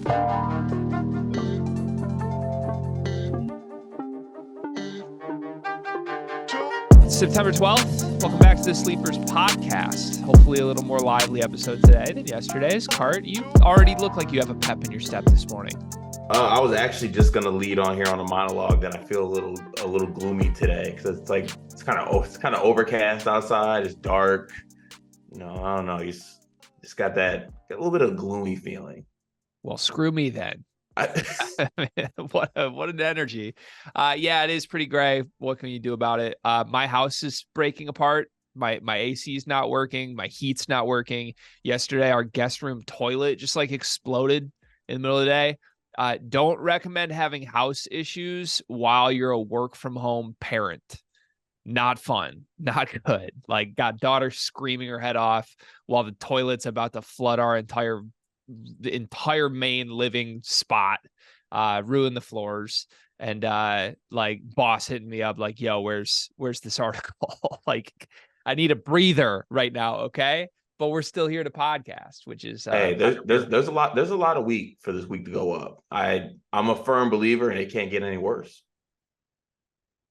September 12th. Welcome back to the Sleepers podcast. Hopefully a little more lively episode today than yesterday's. Cart, you already look like you have a pep in your step this morning. I was actually just gonna lead on here on a monologue that I feel a little gloomy today because it's kind of overcast outside. It's dark. I don't know. You just got a little bit of gloomy feeling. Well, screw me then. What an energy. Yeah, it is pretty gray. What can you do about it? My house is breaking apart. My AC is not working. My heat's not working. Yesterday, our guest room toilet just exploded in the middle of the day. Don't recommend having house issues while you're a work from home parent. Not fun, not good. Got daughter screaming her head off while the toilet's about to flood the entire main living spot, ruin the floors, and boss hitting me up yo, where's this article? I need a breather right now, okay? But we're still here to podcast, which is hey, there's a lot of week for this week to go up. I'm a firm believer, and it can't get any worse.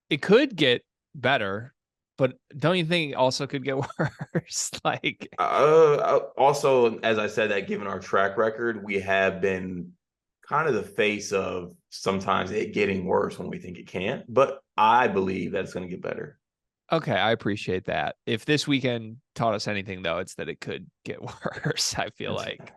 It could get better, but don't you think it also could get worse? Also, as I said, that given our track record, we have been kind of the face of sometimes it getting worse when we think it can't. But I believe that it's going to get better. Okay, I appreciate that. If this weekend taught us anything, though, it's that it could get worse, I feel like.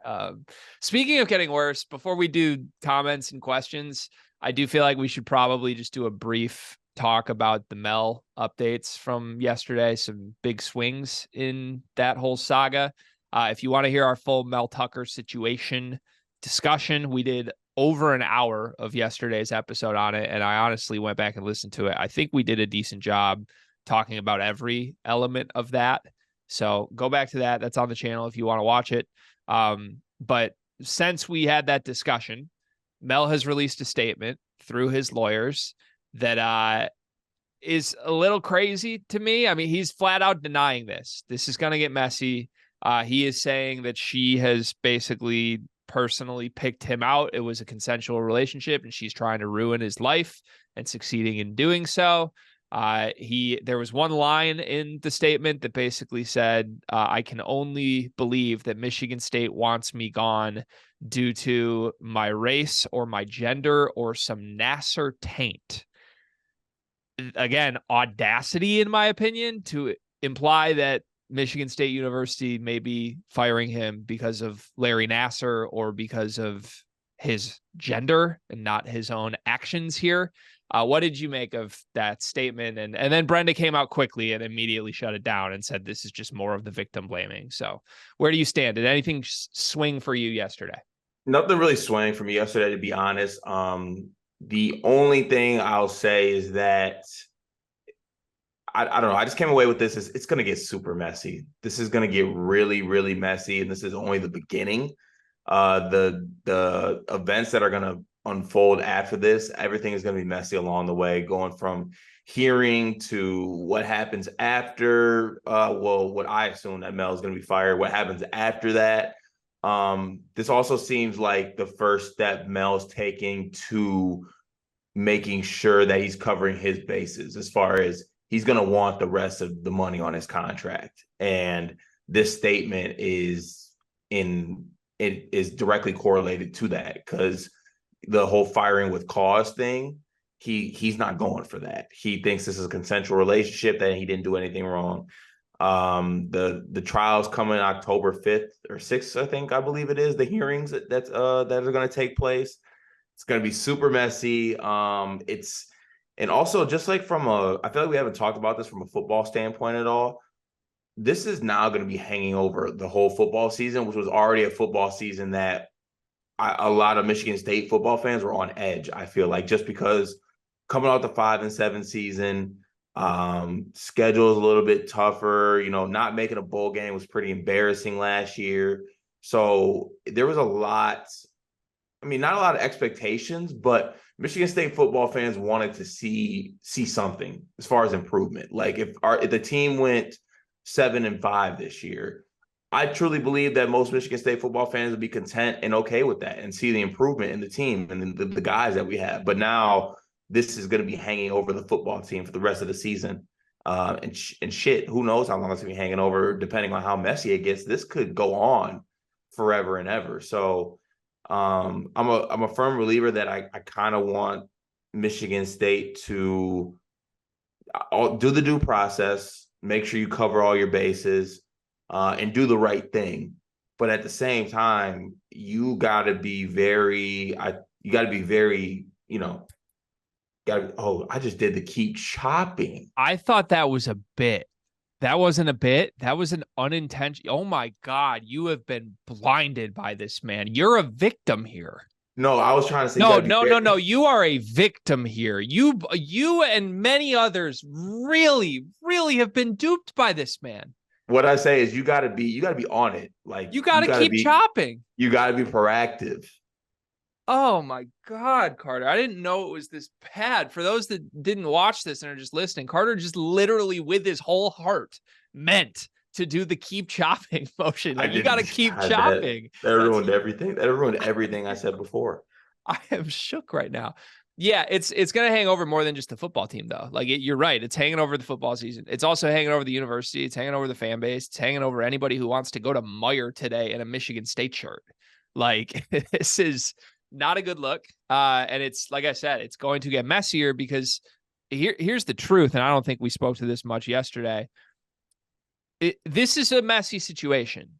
Speaking of getting worse, before we do comments and questions, I do feel like we should probably just do a brief talk about the Mel updates from yesterday, some big swings in that whole saga. If you want to hear our full Mel Tucker situation discussion, we did over an hour of yesterday's episode on it, and I honestly went back and listened to it. I think we did a decent job talking about every element of that. So go back to that. That's on the channel if you want to watch it. But since we had that discussion, Mel has released a statement through his lawyers that is a little crazy to me. I mean, he's flat out denying this. This is going to get messy. He is saying that she has basically personally picked him out. It was a consensual relationship, and she's trying to ruin his life and succeeding in doing so. There was one line in the statement that basically said, I can only believe that Michigan State wants me gone due to my race or my gender or some Nassar taint. Again, audacity, in my opinion, to imply that Michigan State University may be firing him because of Larry Nassar or because of his gender and not his own actions here. What did you make of that statement? And then Brenda came out quickly and immediately shut it down and said this is just more of the victim blaming. So where do you stand? Did anything swing for you yesterday? Nothing really swang for me yesterday, to be honest. The only thing I'll say is that I don't know. I just came away with this. It's going to get super messy. This is going to get really, really messy. And this is only the beginning. The events that are going to unfold after this, everything is going to be messy along the way, going from hearing to what happens after. What I assume that Mel is going to be fired. What happens after that? This also seems like the first step Mel's taking to making sure that he's covering his bases, as far as he's going to want the rest of the money on his contract. And this statement is directly correlated to that, because the whole firing with cause thing, he's not going for that. He thinks this is a consensual relationship, that he didn't do anything wrong. The trial's coming October 5th or 6th, I believe it is, the hearings that are going to take place. It's going to be super messy. And also, just I feel like we haven't talked about this from a football standpoint at all. This is now going to be hanging over the whole football season, which was already a football season that a lot of Michigan State football fans were on edge. I feel like, just because coming out the 5-7 season, schedule is a little bit tougher. Not making a bowl game was pretty embarrassing last year. So there was a lot. I mean, not a lot of expectations, but Michigan State football fans wanted to see something as far as improvement. If the team went 7-5 this year, I truly believe that most Michigan State football fans would be content and okay with that and see the improvement in the team and the guys that we have. But now this is going to be hanging over the football team for the rest of the season. And shit, who knows how long it's going to be hanging over, depending on how messy it gets. This could go on forever and ever. So I'm a firm believer that I kind of want Michigan State to do the due process, make sure you cover all your bases, and do the right thing. But at the same time, you got to be very, I just did the keep chopping. I thought that was a bit. That wasn't a bit. That was an unintentional. Oh my God, you have been blinded by this man. You're a victim here. No, I was trying to say no. You are a victim here. You and many others really, really have been duped by this man. What I say is you got to be on it. Like you got to keep chopping. You got to be proactive. Oh my God, Carter. I didn't know it was this bad. For those that didn't watch this and are just listening, Carter just literally with his whole heart meant to do the keep chopping motion. Like you got to keep chopping. That ruined everything. That ruined everything I said before. I am shook right now. Yeah, it's going to hang over more than just the football team, though. Like you're right. It's hanging over the football season. It's also hanging over the university. It's hanging over the fan base. It's hanging over anybody who wants to go to Meyer today in a Michigan State shirt. Like this is not a good look. And it's, like I said, it's going to get messier because here's the truth. And I don't think we spoke to this much yesterday. This is a messy situation.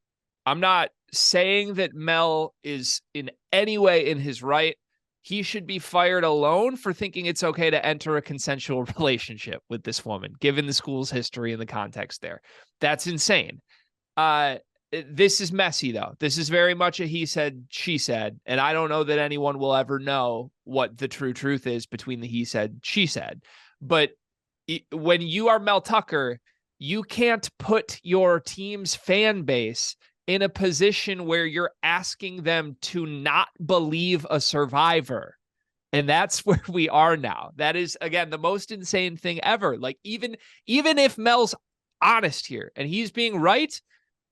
I'm not saying that Mel is in any way in his right. He should be fired alone for thinking it's okay to enter a consensual relationship with this woman, given the school's history and the context there. That's insane. This is messy, though. This is very much a he said, she said. And I don't know that anyone will ever know what the true truth is between the he said, she said. But when you are Mel Tucker, you can't put your team's fan base in a position where you're asking them to not believe a survivor. And that's where we are now. That is, again, the most insane thing ever. Like, even if Mel's honest here and he's being right,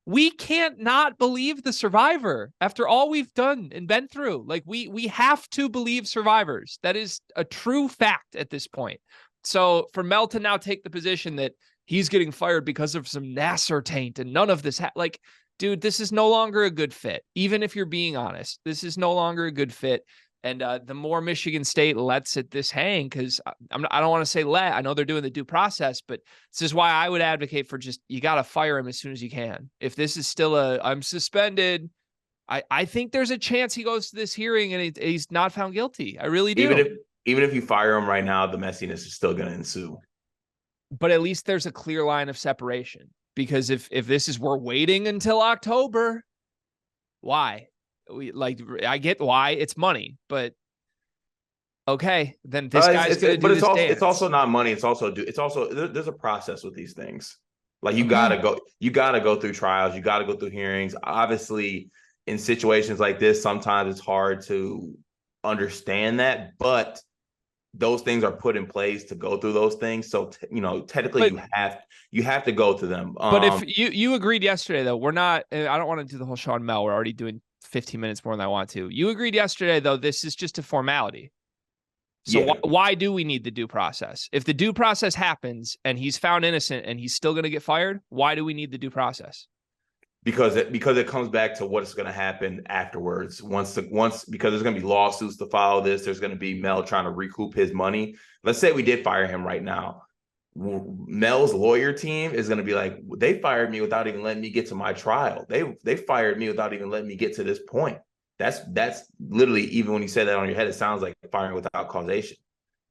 we can't not believe the survivor after all we've done and been through. Like, we have to believe survivors. That is a true fact at this point. So for Mel to now take the position that he's getting fired because of some Nassar taint and none of this, like, dude, this is no longer a good fit. Even if you're being honest, this is no longer a good fit. And the more Michigan State lets this hang, because I don't want to say I know they're doing the due process, but this is why I would advocate for just, you got to fire him as soon as you can. If this is still I'm suspended, I think there's a chance he goes to this hearing and he's not found guilty. I really do. Even if you fire him right now, the messiness is still going to ensue. But at least there's a clear line of separation. Because if this is, we're waiting until October, why? I get why, it's money, but okay, then this guy's going to do this dance. It's also not money. It's also there's a process with these things. Like you gotta go through trials. You got to go through hearings. Obviously, in situations like this, sometimes it's hard to understand that, but those things are put in place to go through those things. So, technically you have to go through them. But if you agreed yesterday, though, we're not, I don't want to do the whole show on Mel. We're already doing 15 minutes more than I want to. You agreed yesterday, though, this is just a formality. So why do we need the due process? If the due process happens and he's found innocent and he's still going to get fired, why do we need the due process? Because it comes back to what's going to happen afterwards. Because there's going to be lawsuits to follow this. There's going to be Mel trying to recoup his money. Let's say we did fire him right now. Mel's lawyer team is going to be like, they fired me without even letting me get to my trial. They fired me without even letting me get to this point. That's literally, even when you say that on your head, it sounds like firing without causation.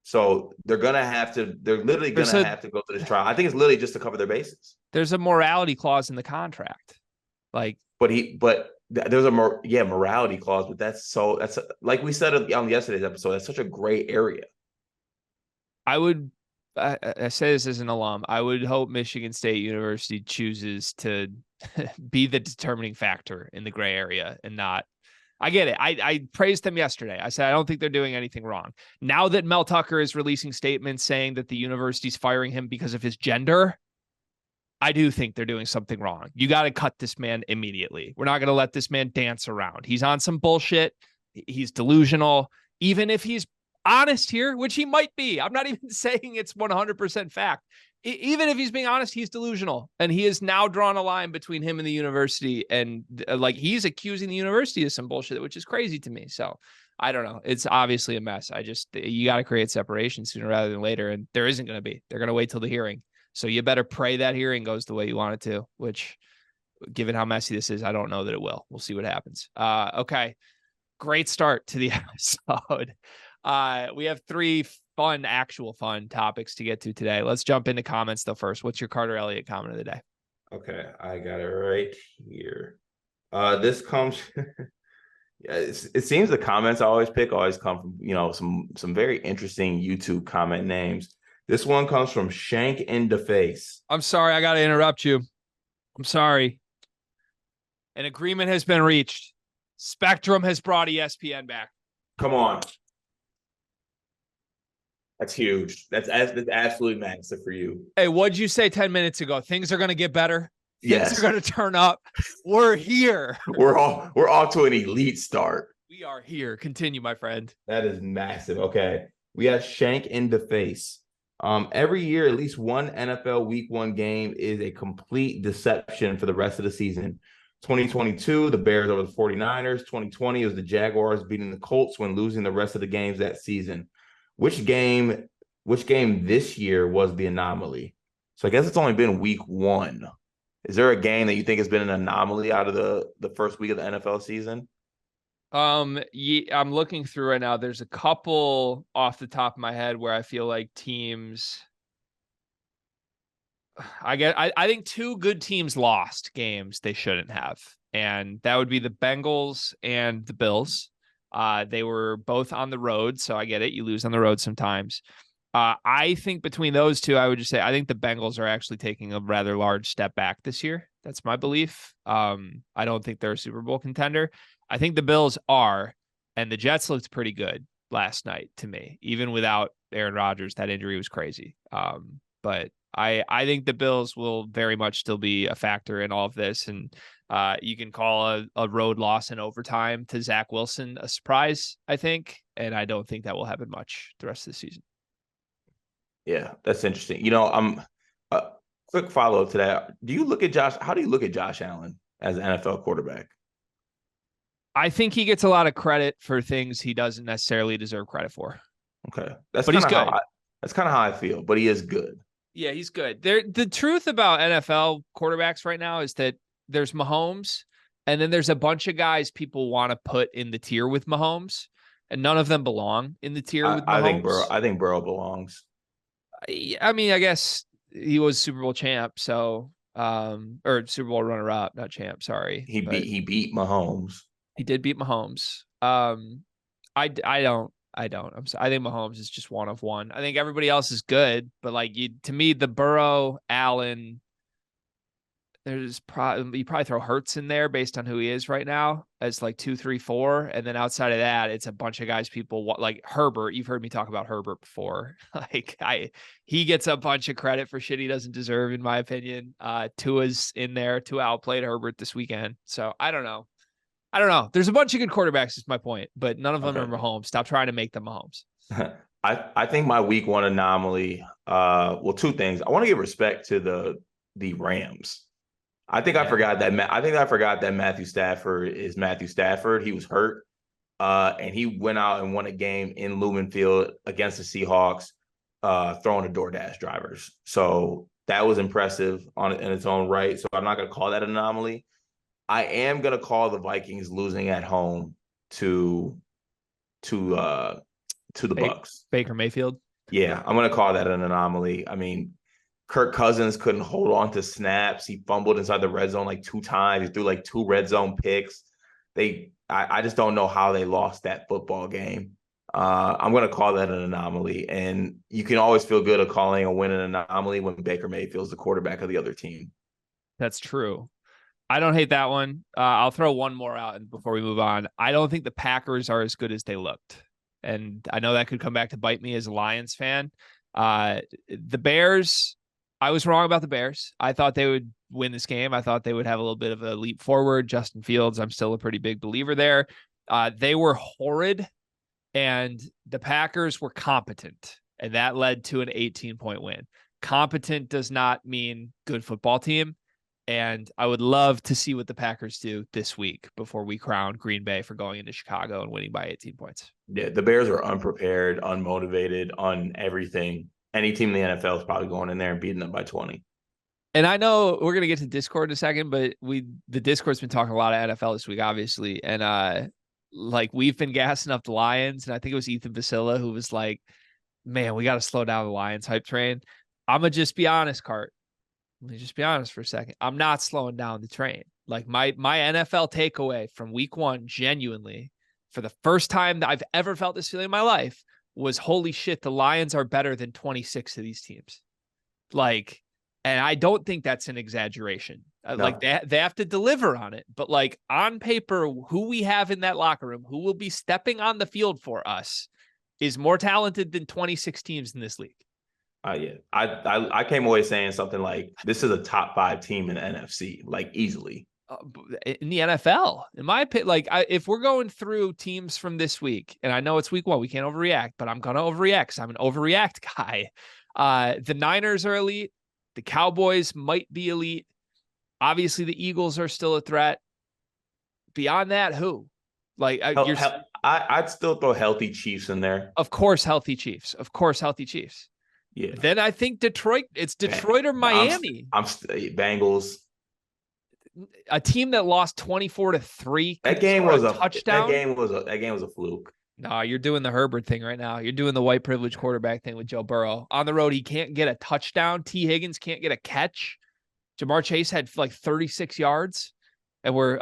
So they're literally going to have to go through this trial. I think it's literally just to cover their bases. There's a morality clause in the contract. But there's a morality clause, but that's like we said on yesterday's episode, that's such a gray area. I say this as an alum, I would hope Michigan State University chooses to be the determining factor in the gray area and not. I get it. I praised them yesterday. I said I don't think they're doing anything wrong. Now that Mel Tucker is releasing statements saying that the university's firing him because of his gender, I do think they're doing something wrong. You got to cut this man immediately. We're not going to let this man dance around. He's on some bullshit. He's delusional. Even if he's honest here, which he might be, I'm not even saying it's 100% fact. Even if he's being honest, he's delusional. And he has now drawn a line between him and the university. And like, he's accusing the university of some bullshit, which is crazy to me. So I don't know. It's obviously a mess. You got to create separation sooner rather than later. And there isn't going to be. They're going to wait till the hearing. So you better pray that hearing goes the way you want it to, which, given how messy this is, I don't know that it will. We'll see what happens. Okay. Great start to the episode. We have 3 actual fun topics to get to today. Let's jump into comments though first. What's your Carter Elliott comment of the day? Okay, I got it right here. This comes it seems the comments I always pick always come from, some very interesting YouTube comment names. This one comes from Shank in the Face. I'm sorry, I got to interrupt you. I'm sorry. An agreement has been reached. Spectrum has brought ESPN back. Come on. That's huge. That's absolutely massive for you. Hey, what'd you say 10 minutes ago? Things are going to get better. Yes. Things are going to turn up. We're here. We're off to an elite start. We are here. Continue, my friend. That is massive. Okay. We have Shank in the Face. Every year, at least one NFL Week 1 game is a complete deception for the rest of the season. 2022, the Bears over the 49ers. 2020 was the Jaguars beating the Colts when losing the rest of the games that season. Which game this year was the anomaly? So I guess it's only been Week 1. Is there a game that you think has been an anomaly out of the first week of the NFL season? Yeah, I'm looking through right now. There's a couple off the top of my head where I feel like teams. I think 2 good teams lost games they shouldn't have, and that would be the Bengals and the Bills. They were both on the road, so I get it. You lose on the road sometimes. I think between those 2, I would just say I think the Bengals are actually taking a rather large step back this year. That's my belief. I don't think they're a Super Bowl contender. I think the Bills are, and the Jets looked pretty good last night to me, even without Aaron Rodgers. That injury was crazy. But I think the Bills will very much still be a factor in all of this, and you can call a road loss in overtime to Zach Wilson a surprise, I think, and I don't think that will happen much the rest of the season. Yeah, that's interesting. I'm quick follow-up to that. How do you look at Josh Allen as an NFL quarterback? I think he gets a lot of credit for things he doesn't necessarily deserve credit for. Okay. But he's good. That's kind of how I feel, but he is good. Yeah, he's good. The truth about NFL quarterbacks right now is that there's Mahomes, and then there's a bunch of guys people want to put in the tier with Mahomes, and none of them belong in the tier with Mahomes. I think Burrow belongs. I mean, I guess he was Super Bowl champ, so or Super Bowl runner-up, not champ. Sorry, he beat Mahomes. He did beat Mahomes. I don't. I think Mahomes is just one of one. I think everybody else is good, but to me, the Burrow, Allen, you probably throw Hurts in there based on who he is right now as 2, 3, 4. And then outside of that, it's a bunch of guys people like Herbert. You've heard me talk about Herbert before. He gets a bunch of credit for shit he doesn't deserve, in my opinion. Tua's in there. Tua outplayed Herbert this weekend. So I don't know. There's a bunch of good quarterbacks is my point, but none of them are Mahomes. Stop trying to make them Mahomes. I think my Week 1 anomaly, 2 things. I want to give respect to the Rams. I think I forgot that Matthew Stafford is Matthew Stafford. He was hurt, and he went out and won a game in Lumen Field against the Seahawks, throwing to DoorDash drivers. So that was impressive in its own right. So I'm not going to call that an anomaly. I am going to call the Vikings losing at home to the Bucks. Baker Mayfield. Yeah, I'm going to call that an anomaly. I mean, Kirk Cousins couldn't hold on to snaps. He fumbled inside the red zone 2 times. He threw 2 red zone picks. I just don't know how they lost that football game. I'm going to call that an anomaly. And you can always feel good at calling a win an anomaly when Baker Mayfield's the quarterback of the other team. That's true. I don't hate that one. I'll throw one more out before we move on. I don't think the Packers are as good as they looked. And I know that could come back to bite me as a Lions fan. The Bears, I was wrong about the Bears. I thought they would win this game. I thought they would have a little bit of a leap forward. Justin Fields, I'm still a pretty big believer there. They were horrid, and the Packers were competent, and that led to an 18-point win. Competent does not mean good football team, and I would love to see what the Packers do this week before we crown Green Bay for going into Chicago and winning by 18 points. Yeah, the Bears are unprepared, unmotivated on everything. Any team in the NFL is probably going in there and beating them by 20. And I know we're gonna get to Discord in a second, but the Discord's been talking a lot of NFL this week, obviously, and like we've been gassing up the Lions, and I think it was Ethan Basilla who was like, "Man, we got to slow down the Lions hype train." I'm gonna just be honest, Cart. Let me just be honest for a second. I'm not slowing down the train. Like my NFL takeaway from week 1, genuinely, for the first time that I've ever felt this feeling in my life, was holy shit, the Lions are better than 26 of these teams. Like, and I don't think that's an exaggeration. No. Like they have to deliver on it. But like on paper, who we have in that locker room, who will be stepping on the field for us, is more talented than 26 teams in this league. Yeah, I came away saying something like, this is a top 5 team in the NFC, like easily. In the NFL, in my opinion, like if we're going through teams from this week, and I know it's week 1, we can't overreact, but I'm going to overreact because I'm an overreact guy. The Niners are elite. The Cowboys might be elite. Obviously, the Eagles are still a threat. Beyond that, who? Like I'd still throw healthy Chiefs in there. Of course, healthy Chiefs. Of course, healthy Chiefs. Yeah. Then I think Detroit. It's Detroit or Miami. I'm Bengals. A team that lost 24-3. That game was a touchdown. That game was a fluke. No, you're doing the Herbert thing right now. You're doing the white privilege quarterback thing with Joe Burrow. On the road, he can't get a touchdown. T. Higgins can't get a catch. Jamar Chase had like 36 yards. And we're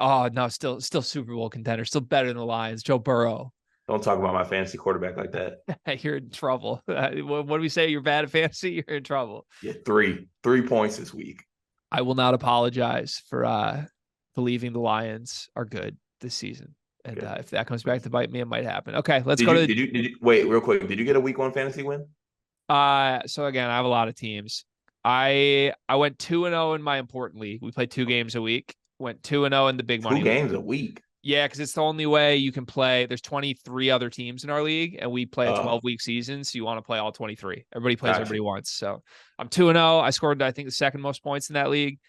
still Super Bowl contender, still better than the Lions. Joe Burrow. Don't talk about my fantasy quarterback like that. You're in trouble. What do we say? You're bad at fantasy? You're in trouble. Yeah, 3 points this week. I will not apologize for believing the Lions are good this season. And if that comes back to bite me, it might happen. Okay, let's go to. Did you wait real quick? Did you get a week 1 fantasy win? So again, I have a lot of teams. I went 2-0 in my important league. We play 2 games a week. Went 2-0 in the big money. 2 games a week. Yeah, because it's the only way you can play. There's 23 other teams in our league, and we play a 12-week season, so you want to play all 23. Everybody plays everybody once. So I'm 2-0. I scored, I think, the 2nd most points in that league.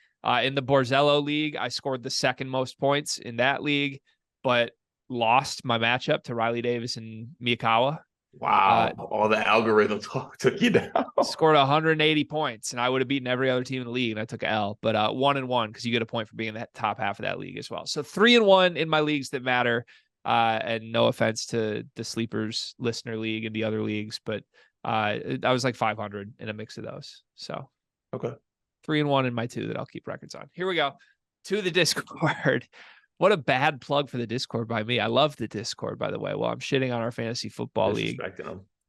In the Borzello League, I scored the 2nd most points in that league, but lost my matchup to Riley Davis and Miyakawa. Wow. All the algorithm talk took you down. Scored 180 points, and I would have beaten every other team in the league, and I took an L. But 1-1, because you get a point for being in that top half of that league as well. So 3-1 in my leagues that matter. And no offense to the Sleepers Listener League and the other leagues, but I was like 500 in a mix of those. So okay, 3-1 in my 2 that I'll keep records on. Here we go to the Discord. What a bad plug for the Discord by me. I love the Discord, by the way. Well, I'm shitting on our fantasy football league.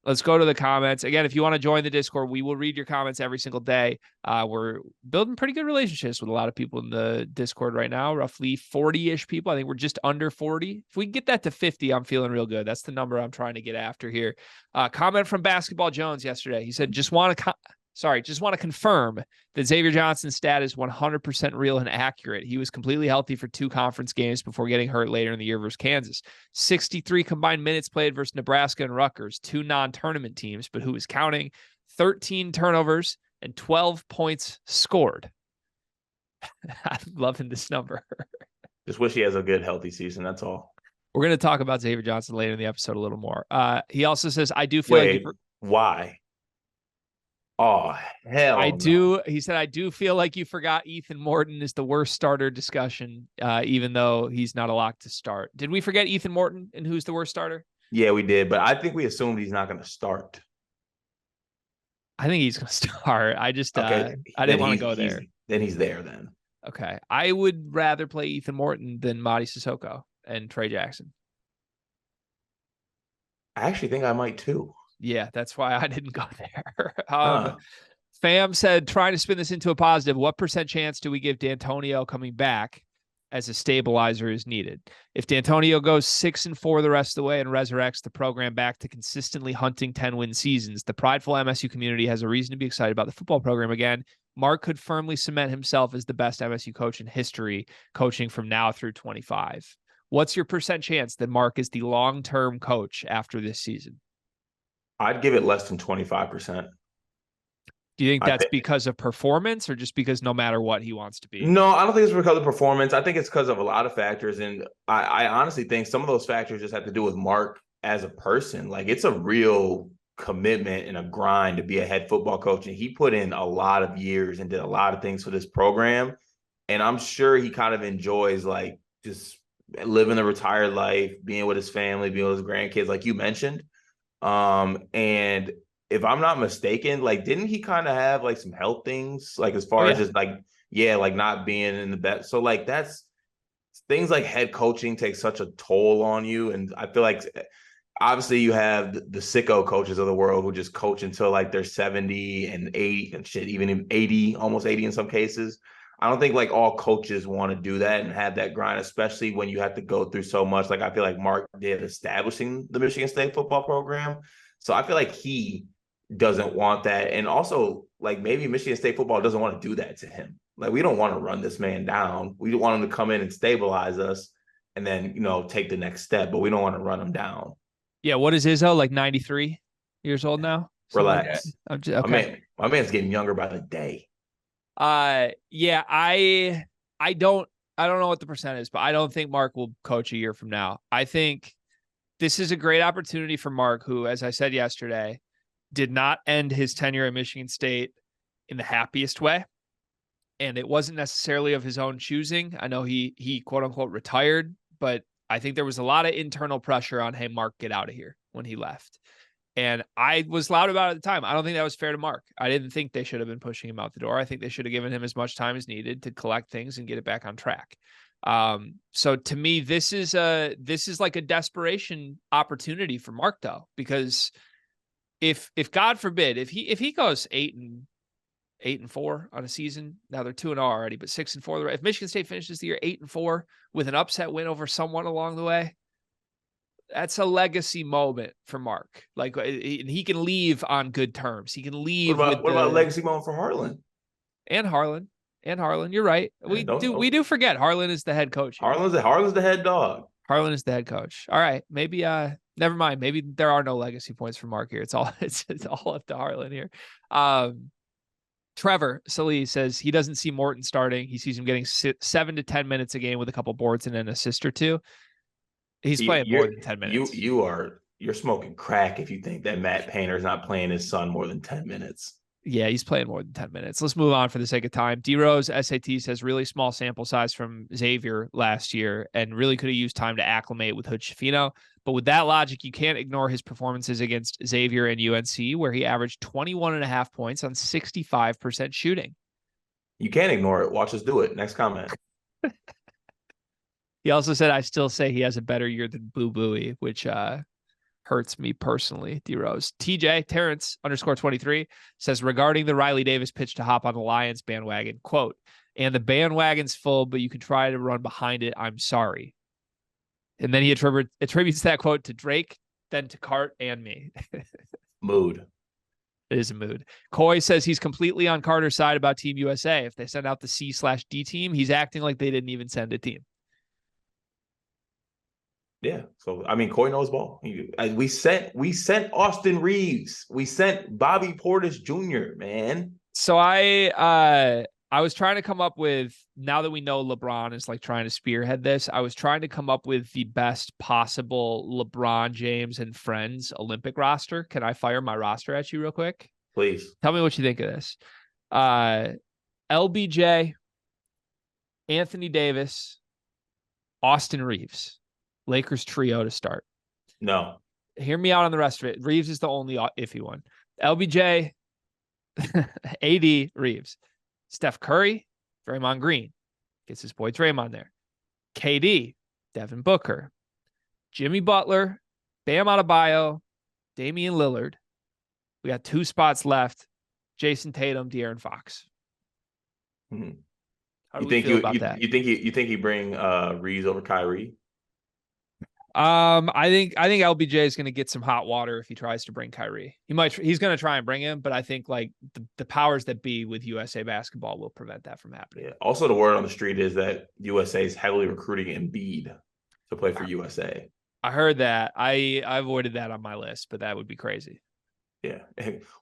Let's go to the comments. Again, if you want to join the Discord, we will read your comments every single day. We're building pretty good relationships with a lot of people in the Discord right now, roughly 40-ish people. I think we're just under 40. If we can get that to 50, I'm feeling real good. That's the number I'm trying to get after here. Comment from Basketball Jones yesterday. He said, just want to confirm that Xavier Johnson's stat is 100% real and accurate. He was completely healthy for 2 conference games before getting hurt later in the year versus Kansas. 63 combined minutes played versus Nebraska and Rutgers, 2 non-tournament teams, but who is counting? 13 turnovers and 12 points scored. I'm loving this number. Just wish he has a good, healthy season. That's all. We're going to talk about Xavier Johnson later in the episode a little more. He also says, I do feel why? Oh, hell I no. do. He said, I do feel like you forgot Ethan Morton is the worst starter discussion, even though he's not a lock to start. Did we forget Ethan Morton and who's the worst starter? Yeah, we did. But I think we assumed he's not going to start. I think he's going to start. I just, I didn't want to go there. Then he's there then. Okay. I would rather play Ethan Morton than Madi Sissoko and Trey Jackson. I actually think I might too. Yeah, that's why I didn't go there. Fam said, trying to spin this into a positive, what % chance do we give D'Antonio coming back as a stabilizer is needed? If D'Antonio goes 6-4 the rest of the way and resurrects the program back to consistently hunting 10-win seasons, the prideful MSU community has a reason to be excited about the football program again. Mark could firmly cement himself as the best MSU coach in history, coaching from now through 25. What's your percent chance that Mark is the long-term coach after this season? I'd give it less than 25%. Do you think I that's think because of performance or just because no matter what he wants to be? no, I don't think it's because of performance. I think it's because of a lot of factors. And I honestly think some of those factors just have to do with Mark as a person. Like it's a real commitment and a grind to be a head football coach. And he put in a lot of years and did a lot of things for this program. And I'm sure he kind of enjoys like just living a retired life, being with his family, being with his grandkids, like you mentioned. And if I'm not mistaken, like didn't he kind of have like some health things, like as Oh, far as yeah. just like yeah, like not being in the best. So like that's things like head coaching takes such a toll on you, and I feel like obviously you have the sicko coaches of the world who just coach until like they're 70 and 80 and shit, even 80, almost 80 in some cases. I don't think like all coaches want to do that and have that grind, especially when you have to go through so much. Like I feel like Mark did establishing the Michigan State football program. So I feel like he doesn't want that. And also, like maybe Michigan State football doesn't want to do that to him. Like we don't want to run this man down. We want him to come in and stabilize us and then, take the next step, but we don't want to run him down. Yeah. What is Izzo? Like 93 years old now? Something like that. Relax. I'm just, My okay. man, my man's getting younger by the day. Yeah, I don't know what the percent is, but I don't think Mark will coach a year from now. I think this is a great opportunity for Mark, who, as I said yesterday, did not end his tenure at Michigan State in the happiest way. And it wasn't necessarily of his own choosing. I know he quote unquote retired, but I think there was a lot of internal pressure on, hey, Mark, get out of here when he left. And I was loud about it at the time. I don't think that was fair to Mark. I didn't think they should have been pushing him out the door. I think they should have given him as much time as needed to collect things and get it back on track. So to me, this is like a desperation opportunity for Mark, though, because if God forbid, if he goes 8-4 on a season, now they're 2-0 already, but 6-4. If Michigan State finishes the year 8-4 with an upset win over someone along the way, that's a legacy moment for Mark. Like he can leave on good terms. He can leave What with about legacy moment for Harlan? and Harlan. You're right. Yeah, We do forget Harlan is the head coach here. Harlan's the head dog. Harlan is the head coach. All right. Maybe never mind. Maybe there are no legacy points for Mark here. It's all up to Harlan here. Trevor Salee says he doesn't see Morton starting. He sees him getting 7 to 10 minutes a game with a couple boards and an assist or two. He's playing more than 10 minutes. You're smoking crack if you think that Matt Painter's not playing his son more than 10 minutes. Yeah, he's playing more than 10 minutes. Let's move on for the sake of time. D-Rose SAT says really small sample size from Xavier last year and really could have used time to acclimate with Hood Schifino. But with that logic, you can't ignore his performances against Xavier and UNC, where he averaged 21.5 points on 65% shooting. You can't ignore it. Watch us do it. Next comment. He also said, I still say he has a better year than Boo Booey, which hurts me personally, D-Rose. TJ, Terrence _23 says, regarding the Riley Davis pitch to hop on the Lions bandwagon, quote, and the bandwagon's full, but you can try to run behind it. I'm sorry. And then he attributes that quote to Drake, then to Cart and me. Mood. It is a mood. Coy says he's completely on Carter's side about Team USA. If they send out the C/D team, he's acting like they didn't even send a team. Yeah. So I mean, Coy knows ball. We sent Austin Reeves. We sent Bobby Portis Jr., man. So I was trying to come up with, now that we know LeBron is like trying to spearhead this, I was trying to come up with the best possible LeBron James and friends Olympic roster. Can I fire my roster at you real quick? Please. Tell me what you think of this. LBJ, Anthony Davis, Austin Reeves. Lakers trio to start. No. Hear me out on the rest of it. Reeves is the only iffy one. LBJ, AD, Reeves. Steph Curry, Draymond Green. Gets his boy Draymond there. KD, Devin Booker. Jimmy Butler, Bam Adebayo, Damian Lillard. We got 2 spots left. Jason Tatum, De'Aaron Fox. Mm-hmm. How do we feel about that? You think he bring Reeves over Kyrie? I think LBJ is going to get some hot water if he tries to bring Kyrie. He's going to try and bring him, but I think like the powers that be with USA basketball will prevent that from happening. Yeah. Also, the word on the street is that USA is heavily recruiting Embiid to play for USA. I heard that. I avoided that on my list, but that would be crazy. Yeah,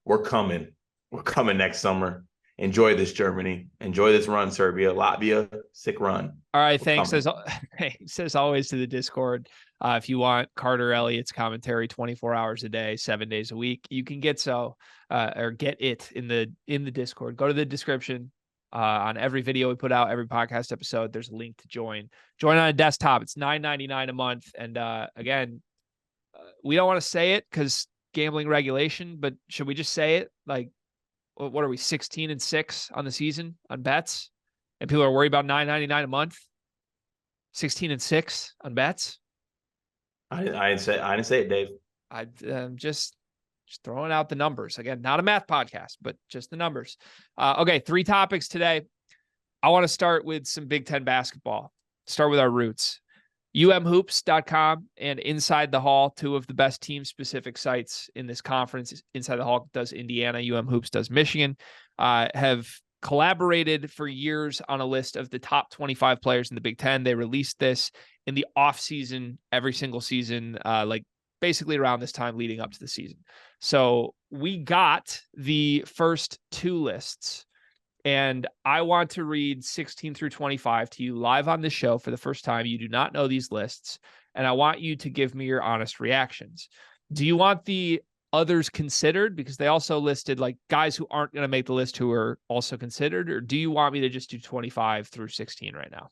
we're coming. We're coming next summer. Enjoy this, Germany. Enjoy this run, Serbia. Latvia, sick run. All right, thanks as always to the Discord. If you want Carter Elliott's commentary 24 hours a day, 7 days a week, you can get it in the Discord. Go to the description on every video we put out, every podcast episode. There's a link to join. Join on a desktop. It's $9.99 a month. And again, we don't want to say it because gambling regulation, but should we just say it? Like, what are we, 16-6 on the season on bets? And people are worried about $9.99 a month. 16-6 on bets. I didn't say it, Dave. I'm just throwing out the numbers. Again, not a math podcast, but just the numbers. Okay, 3 topics today. I want to start with some Big Ten basketball. Start with our roots. UMHoops.com and Inside the Hall, 2 of the best team-specific sites in this conference. Inside the Hall does Indiana, UMHoops does Michigan, have collaborated for years on a list of the top 25 players in the Big Ten. They released this in the off season, every single season, like basically around this time leading up to the season. So we got the first 2 lists, and I want to read 16 through 25 to you live on this show for the first time. You do not know these lists, and I want you to give me your honest reactions. Do you want the others considered, because they also listed like guys who aren't going to make the list who are also considered, or do you want me to just do 25 through 16 right now?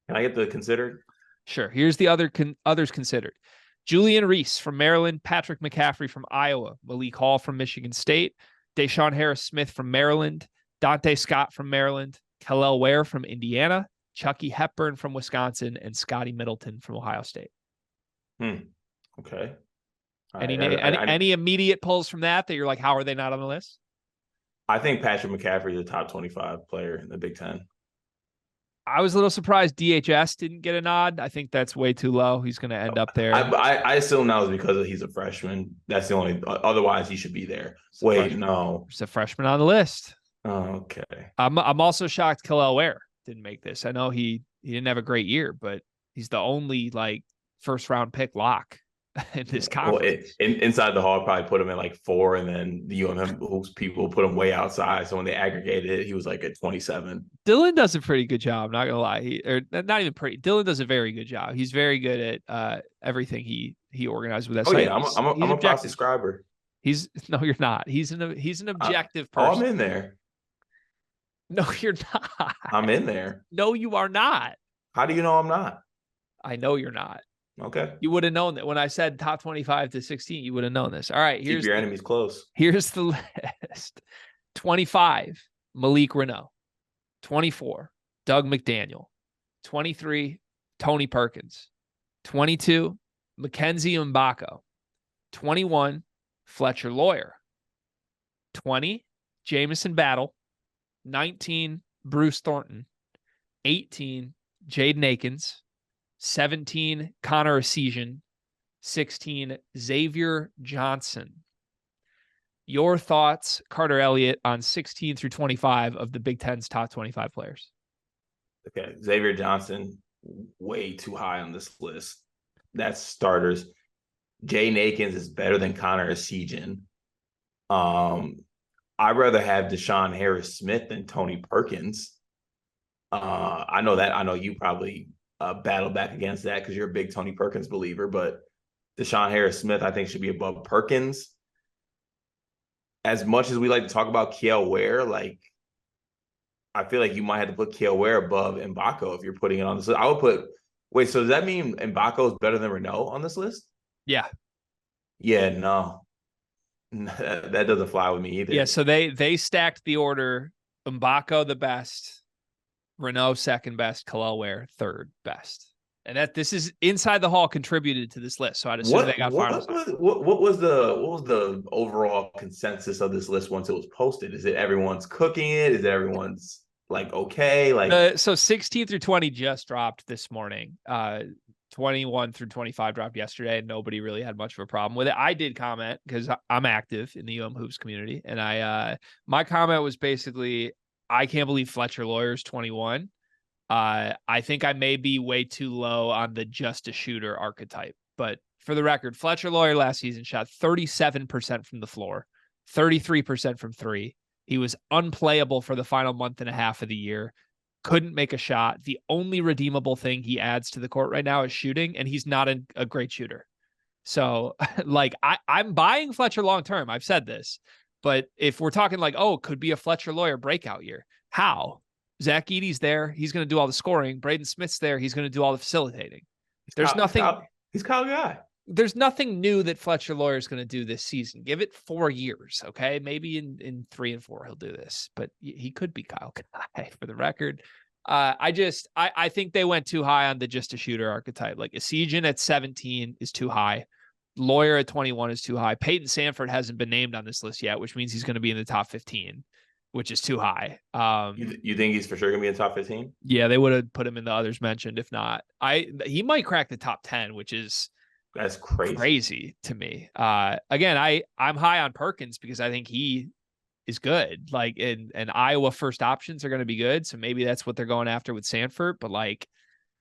Can I get the considered? Sure. Here's the others considered. Julian Reese from Maryland, Patrick McCaffrey from Iowa, Malik Hall from Michigan State, Deshaun Harris-Smith from Maryland, Dante Scott from Maryland, Kel'el Ware from Indiana, Chucky Hepburn from Wisconsin, and Scotty Middleton from Ohio State. Okay. Any immediate pulls from that you're like, how are they not on the list? I think Patrick McCaffrey is a top 25 player in the Big Ten. I was a little surprised DHS didn't get a nod. I think that's way too low. He's going to end up there. I assume that was because he's a freshman. That's the only. Otherwise, he should be there. No, he's a freshman on the list. Oh, okay. I'm also shocked Kel'el Ware didn't make this. I know he didn't have a great year, but he's the only like first round pick lock in this conference. Well, inside the Hall probably put him in like 4, and then the UMHoops people put him way outside. So when they aggregated it, he was like at 27. Dylan does a pretty good job. Not gonna lie, not even pretty. Dylan does a very good job. He's very good at everything he organized with that. Oh yeah, I'm a fast subscriber. No, you're not. He's an objective person. I'm in there. No, you're not. I'm in there. No, you are not. How do you know I'm not? I know you're not. Okay. You would have known that when I said top 25 to 16, you would have known this. All right. Keep your enemies close. Here's the list. 25, Malik Reneau. 24, Doug McDaniel. 23, Tony Perkins. 22, Mackenzie Mbako. 21, Fletcher Lawyer. 20, Jamison Battle. 19, Bruce Thornton. 18, Jaden Akins. 17, Connor Essegian. 16, Xavier Johnson. Your thoughts, Carter Elliott, on 16 through 25 of the Big Ten's top 25 players? Okay, Xavier Johnson, way too high on this list. That's starters. Jaden Akins is better than Connor Essegian. I'd rather have Deshaun Harris-Smith than Tony Perkins. I know that. I know you probably battle back against that because you're a big Tony Perkins believer, but Deshaun Harris-Smith, I think, should be above Perkins. As much as we like to talk about Kel'el Ware, like, I feel like you might have to put Kel'el Ware above Mbako if you're putting it on this list. I would put, wait, so does that mean Mbako is better than Reneau on this list? Yeah. Yeah, no. That doesn't fly with me either. Yeah, so they stacked the order. Mbako the best, Reneau second best, Kel'el Ware third best. And that this is Inside the Hall contributed to this list. So I'd assume they got finals. What was the overall consensus of this list once it was posted? Is it everyone's cooking it? Is it everyone's like okay? Like so 16 through 20 just dropped this morning. 21 through 25 dropped yesterday, and nobody really had much of a problem with it. I did comment because I'm active in the UMHoops community, and my comment was basically, I can't believe Fletcher Lawyer's 21. I think I may be way too low on the just a shooter archetype, but for the record, Fletcher Lawyer last season shot 37% from the floor, 33% from three. He was unplayable for the final month and a half of the year. Couldn't make a shot. The only redeemable thing he adds to the court right now is shooting, and he's not a great shooter. So, like, I'm buying Fletcher long term. I've said this, but if we're talking like, oh, it could be a Fletcher Lawyer breakout year, how? Zach Edey's there. He's going to do all the scoring. Braden Smith's there. He's going to do all the facilitating. There's nothing. He's Kyle Guy. There's nothing new that Fletcher Lawyer is going to do this season. Give it 4 years, okay? Maybe in 3 and 4 he'll do this, but he could be Kyle Guy for the record. I think they went too high on the just a shooter archetype. Like Esigian at 17 is too high. Lawyer at 21 is too high. Peyton Sanford hasn't been named on this list yet, which means he's going to be in the top 15, which is too high. You think he's for sure going to be in the top 15? Yeah, they would have put him in the others mentioned. If not, he might crack the top 10, which is that's crazy to me. Again, I'm high on Perkins because I think he is good. Like, and Iowa first options are going to be good. So maybe that's what they're going after with Sanford. But like,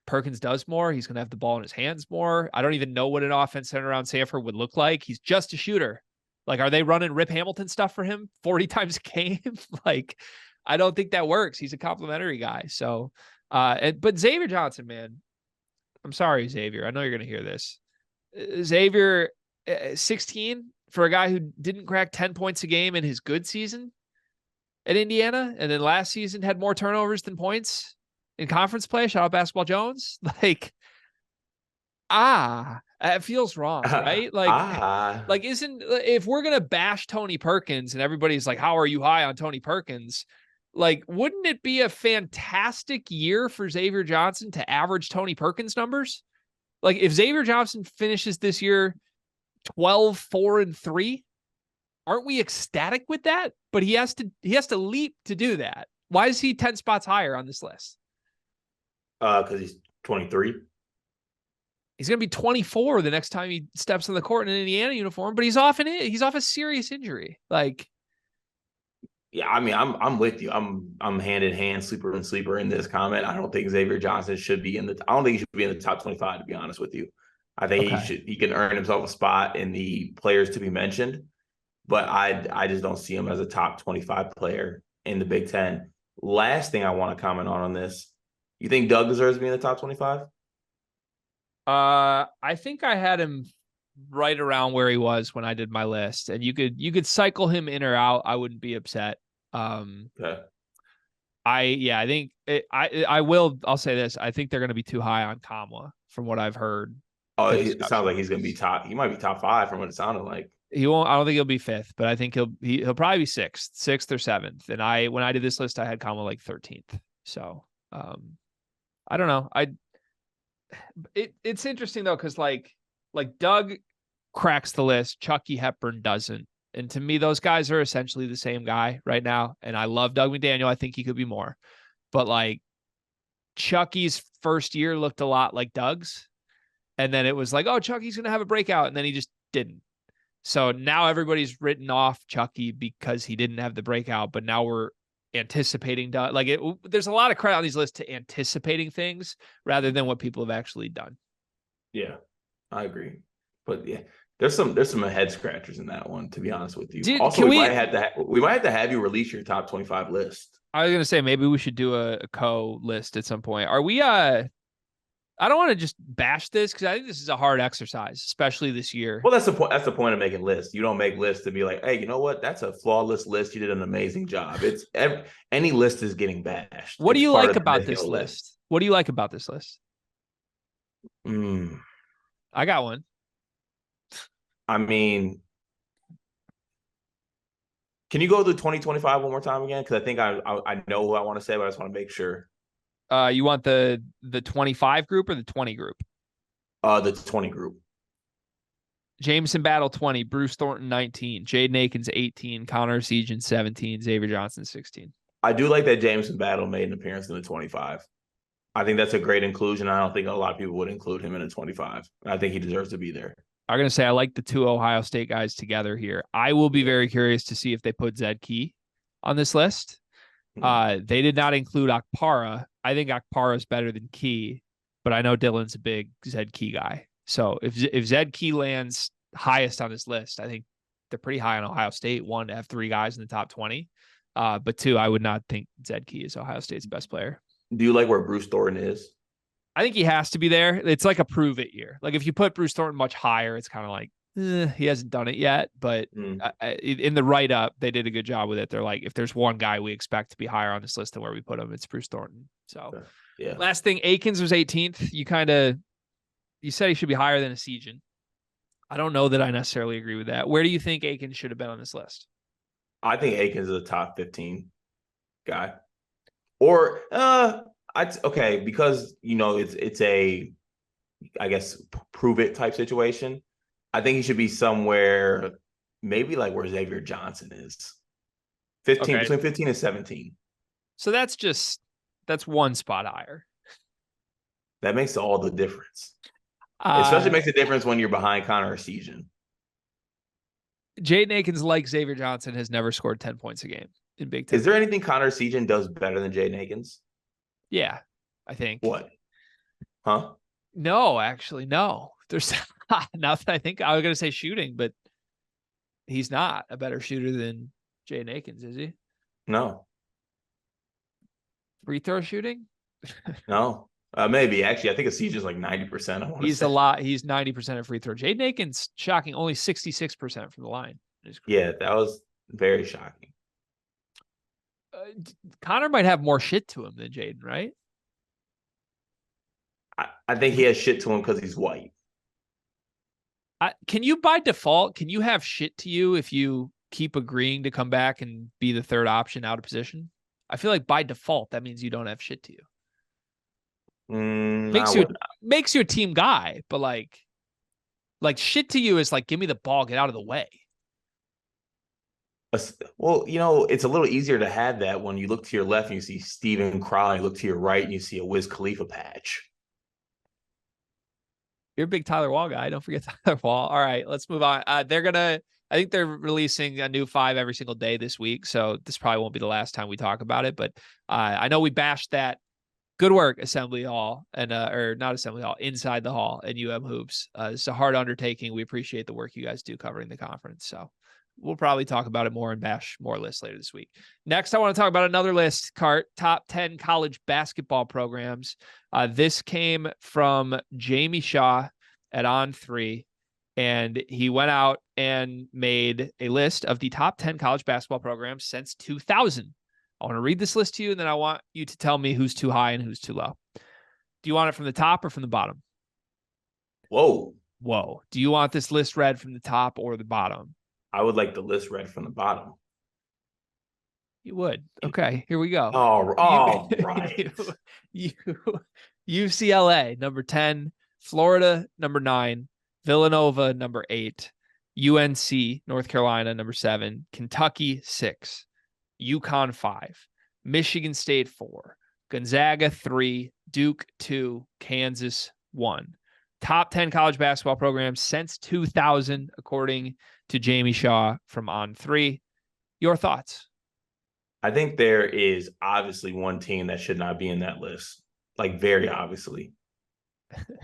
Perkins does more. He's going to have the ball in his hands more. I don't even know what an offense centered around Sanford would look like. He's just a shooter. Like, are they running Rip Hamilton stuff for him 40 times a game? Like, I don't think that works. He's a complimentary guy. So, but Xavier Johnson, man, I'm sorry, Xavier. I know you're going to hear this. Xavier, 16 for a guy who didn't crack 10 points a game in his good season at Indiana. And then last season had more turnovers than points in conference play. Shout out Basketball Jones. Like, it feels wrong, right? Like if we're going to bash Tony Perkins and everybody's like, how are you high on Tony Perkins? Like, wouldn't it be a fantastic year for Xavier Johnson to average Tony Perkins numbers? Like, if Xavier Johnson finishes this year 12, 4, and 3, aren't we ecstatic with that? But he has to leap to do that. Why is he 10 spots higher on this list? Because he's 23. He's going to be 24 the next time he steps on the court in an Indiana uniform, but he's off a serious injury. Like, yeah, I mean, I'm with you. I'm hand in hand, sleeper and sleeper in this comment. I don't think Xavier Johnson should be I don't think he should be in the top 25, to be honest with you. I think he can earn himself a spot in the players to be mentioned, but I just don't see him as a top 25 player in the Big Ten. Last thing I want to comment on this. You think Doug deserves to be in the top 25? I think I had him right around where he was when I did my list, and you could cycle him in or out. I wouldn't be upset. Okay. I think I'll say this. I think they're going to be too high on Kamwa from what I've heard. Oh, it sounds like he's going to be top. He might be top 5 from what it sounded like. He won't. I don't think he'll be 5th, but I think he'll probably be 6th or 7th. And when I did this list, I had Kamwa like 13th. So, I don't know. It's interesting though, because like Doug cracks the list, Chucky Hepburn doesn't. And to me, those guys are essentially the same guy right now. And I love Doug McDaniel. I think he could be more. But like, Chucky's first year looked a lot like Doug's. And then it was like, oh, Chucky's going to have a breakout. And then he just didn't. So now everybody's written off Chucky because he didn't have the breakout. But now we're anticipating Doug. Like, there's a lot of credit on these lists to anticipating things rather than what people have actually done. Yeah, I agree. But yeah, there's some head scratchers in that one, to be honest with you. Dude, also, we might have to have you release your top 25 list. I was gonna say maybe we should do a co-list at some point. Are we I don't want to just bash this because I think this is a hard exercise, especially this year. Well, that's the point. That's the point of making lists. You don't make lists to be like, hey, you know what? That's a flawless list. You did an amazing job. It's any list is getting bashed. What do you like about this list? What do you like about this list? I got one. I mean, can you go to 2025 one more time again? Because I think I know who I want to say, but I just want to make sure. You want the 25 group or the 20 group? The 20 group. Jameson Battle 20, Bruce Thornton 19, Jaden Akins 18, Connor Esigian 17, Xavier Johnson 16. I do like that Jameson Battle made an appearance in the 25. I think that's a great inclusion. I don't think a lot of people would include him in a 25. I think he deserves to be there. I'm going to say I like the two Ohio State guys together here. I will be very curious to see if they put Zed Key on this list. They did not include Akpara. I think Akpara is better than Key, but I know Dylan's a big Zed Key guy. So if Zed Key lands highest on this list, I think they're pretty high on Ohio State. One, to have three guys in the top 20. But two, I would not think Zed Key is Ohio State's best player. Do you like where Bruce Thornton is? I think he has to be there. It's like a prove it year. Like if you put Bruce Thornton much higher, it's kind of like he hasn't done it yet. But in the write up, they did a good job with it. They're like, if there's one guy we expect to be higher on this list than where we put him, it's Bruce Thornton. So yeah. Last thing, Akins was 18th. You said he should be higher than a Sejan. I don't know that I necessarily agree with that. Where do you think Akins should have been on this list? I think Akins is a top 15 guy. Or okay, because it's a, I guess, prove it type situation. I think he should be somewhere maybe like where Xavier Johnson is. 15, between 15 and 17. So that's one spot higher. That makes all the difference. Especially makes a difference when you're behind Connor Essegian. Jaden Akins, like Xavier Johnson, has never scored 10 points a game in Big Ten. Is there anything Connor Essegian does better than Jaden Akins? Yeah, I think. What? Huh? No, actually, no. There's nothing. I think I was going to say shooting, but he's not a better shooter than Jaden Akins, is he? No. Free throw shooting? No. Maybe. Actually, I think Essegian's like 90%. He's a lot. He's 90% of free throw. Jaden Akins, shocking, only 66% from the line. Yeah, that was very shocking. Connor might have more shit to him than Jaden, right? I think he has shit to him because he's white. Can you, by default, can you have shit to you if you keep agreeing to come back and be the third option out of position? I feel like by default, that means you don't have shit to you. Makes you a team guy, but like shit to you is like, give me the ball, get out of the way. Well, it's a little easier to have that when you look to your left and you see Stephen Crowley, you look to your right and you see a Wiz Khalifa patch. You're a big Tyler Wall guy. Don't forget Tyler Wall. All right, let's move on. I think they're releasing a new 5 every single day this week, so this probably won't be the last time we talk about it. But I know we bashed that. Good work, Assembly Hall, and or not Assembly Hall, Inside the Hall and UMHoops. It's a hard undertaking. We appreciate the work you guys do covering the conference. So we'll probably talk about it more and bash more lists later this week. Next, I want to talk about another list, Cart, top 10 college basketball programs. This came from Jamie Shaw at On3, and he went out and made a list of the top 10 college basketball programs since 2000. I want to read this list to you, and then I want you to tell me who's too high and who's too low. Do you want it from the top or from the bottom? Whoa. Do you want this list read from the top or the bottom? I would like the list read from the bottom. You would. Okay, here we go. Oh, right. UCLA, number 10. Florida, number 9. Villanova, number 8. UNC, North Carolina, number 7. Kentucky, 6. UConn 5, Michigan State 4, Gonzaga 3, Duke 2, Kansas 1. Top 10 college basketball programs since 2000, according to Jamie Shaw from On3. Your thoughts? I think there is obviously one team that should not be in that list, like very obviously.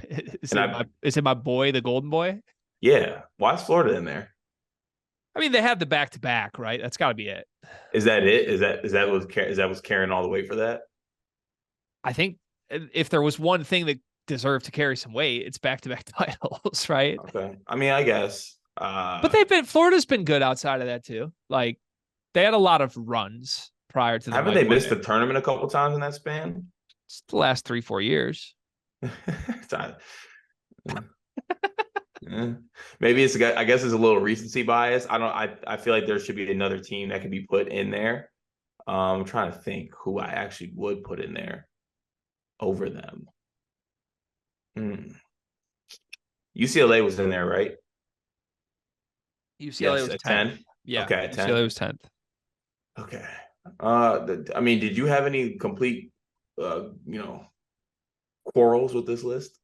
Is it my boy, the Golden Boy? Yeah. Why is Florida in there? I mean, they have the back-to-back, right? That's got to be it. Is that it? Is that what's carrying all the weight for that? I think if there was one thing that deserved to carry some weight, it's back-to-back titles, right? Okay. I mean, I guess. But Florida's been good outside of that too. Like they had a lot of runs prior to the. Haven't they missed the tournament a couple times in that span? It's the last 3-4 years. Maybe it's I guess it's a little recency bias. I feel like there should be another team that can be put in there. I'm trying to think who I actually would put in there over them. UCLA was in there, right? UCLA was 10. Yeah. Okay, 10. UCLA was 10th. Okay. I mean, did you have any complete quarrels with this list?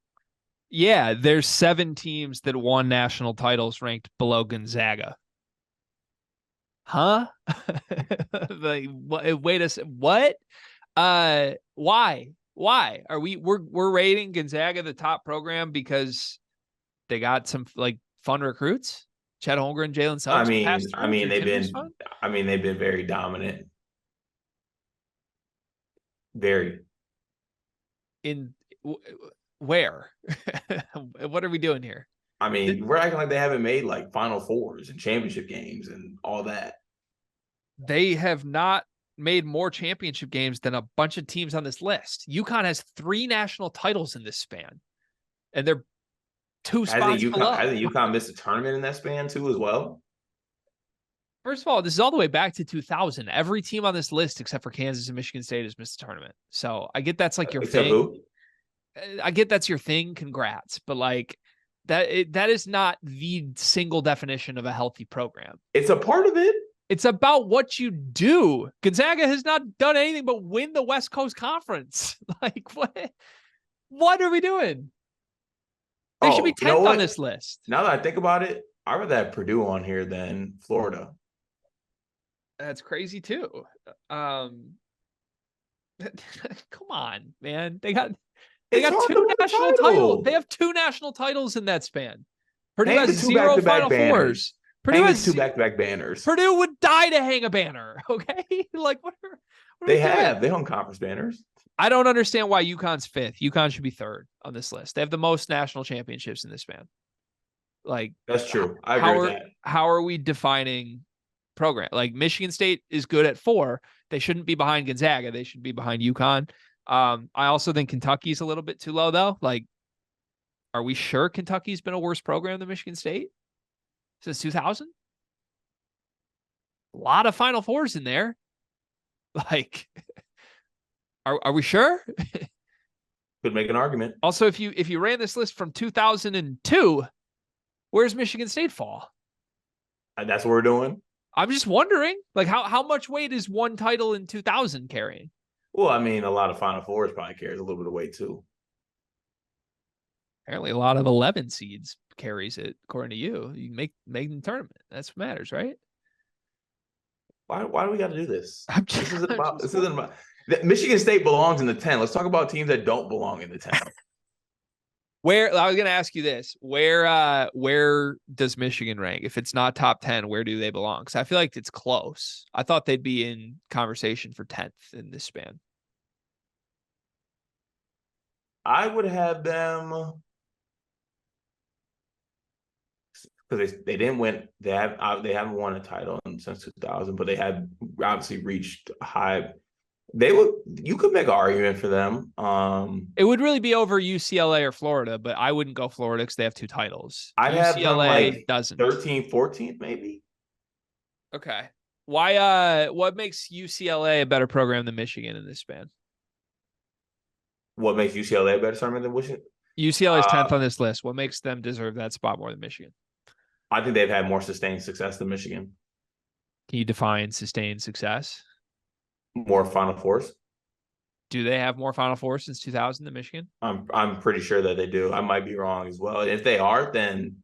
Yeah, there's 7 teams that won national titles ranked below Gonzaga. Huh? Like, wait a second. What? Why? Why are we're rating Gonzaga the top program because they got some like fun recruits? Chet Holmgren, Jalen Suggs passed through. Drew Tinder's fun. They've been very dominant. Very. In where? What are we doing here? I mean, we're acting like they haven't made like Final Fours and championship games and all that. They have not made more championship games than a bunch of teams on this list. UConn has 3 national titles in this span, and they're 2 spots below. Hasn't UConn missed a tournament in that span too as well? First of all, this is all the way back to 2000. Every team on this list, except for Kansas and Michigan State, has missed a tournament. So I get that's like your Except thing. Who? I get that's your thing. Congrats, but like that is not the single definition of a healthy program. It's a part of it. It's about what you do. Gonzaga has not done anything but win the West Coast Conference. Like what? What are we doing? They should be 10th on this list. Now that I think about it, I'd rather have Purdue on here than Florida. That's crazy too. Come on, man. They got 2 national titles. They have 2 national titles in that span. Purdue has 0 Final Fours. Purdue has 2 back-to-back banners. Purdue would die to hang a banner. Okay, like what they hung conference banners. I don't understand why UConn's 5th. UConn should be 3rd on this list. They have the most national championships in this span. Like that's true. I agree with that. How are we defining program? Like Michigan State is good at 4. They shouldn't be behind Gonzaga. They should be behind UConn. I also think Kentucky's a little bit too low though. Like, are we sure Kentucky's been a worse program than Michigan State since 2000? A lot of Final Fours in there. Like, are we sure? Could make an argument. Also, if you ran this list from 2002, where's Michigan State fall? And that's what we're doing. I'm just wondering, like, how much weight is one title in 2000 carrying? Well, I mean, a lot of Final Fours probably carries a little bit of weight too. Apparently, a lot of 11 seeds carries it, according to you. You make the tournament. That's what matters, right? Why do we got to do this? This isn't about. Michigan State belongs in the 10. Let's talk about teams that don't belong in the 10. Where I was going to ask you this, where does Michigan rank? If it's not top 10, where do they belong? Because I feel like it's close. I thought they'd be in conversation for 10th in this span. I would have them because they didn't win. They haven't won a title since 2000, but they had obviously reached high. You could make an argument for them. It would really be over UCLA or Florida, but I wouldn't go Florida because they have 2 titles. I'd UCLA have them like doesn't. 13, 14 maybe. Okay. Why what makes UCLA a better program than Michigan in this span? What makes UCLA a better tournament than Michigan? UCLA is 10th on this list. What makes them deserve that spot more than Michigan? I think they've had more sustained success than Michigan. Can you define sustained success? More Final Fours. Do they have more Final Fours since 2000 than Michigan? I'm pretty sure that they do. I might be wrong as well. If they are, then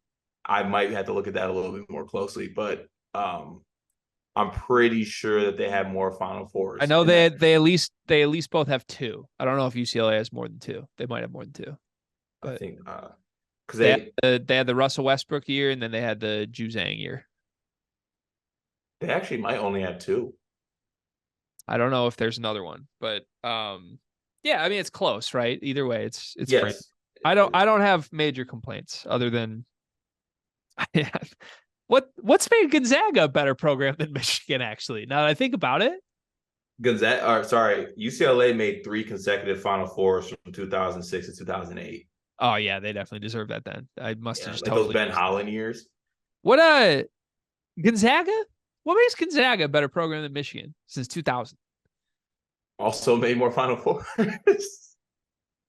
I might have to look at that a little bit more closely. But I'm pretty sure that they have more Final Fours. I know they at least both have 2. I don't know if UCLA has more than 2. They might have more than 2. But I think because they had the Russell Westbrook year and then they had the Juzang year. They actually might only have 2. I don't know if there's another one, but yeah, I mean it's close, right? Either way, it's yes. great. I don't have major complaints other than what's made Gonzaga a better program than Michigan, actually, now that I think about it. UCLA made 3 consecutive Final Fours from 2006 to 2008. Oh yeah, they definitely deserve that then. I must have just like totally those Ben Holland years. What Gonzaga? What makes Gonzaga a better program than Michigan since 2000? Also made more Final Fours.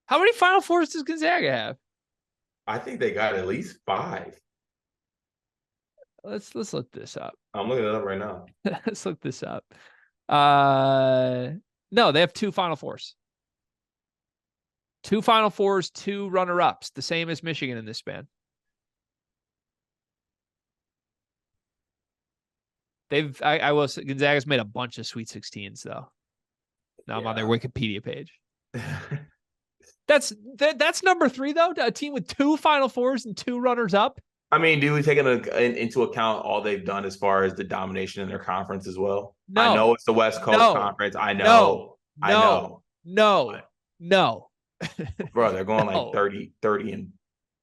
How many Final Fours does Gonzaga have? I think they got at least 5. Let's look this up. I'm looking it up right now. Let's look this up. No, they have 2 Final Fours. 2 Final Fours, 2 runner-ups, the same as Michigan in this span. I will say, Gonzaga's made a bunch of Sweet 16s though. Now I'm on their Wikipedia page. That's number 3 though. A team with 2 Final Fours and 2 runners-up. I mean, do we take into account all they've done as far as the domination in their conference as well? No. I know it's the West Coast Conference. I know. No. Bro, they're going like 30 and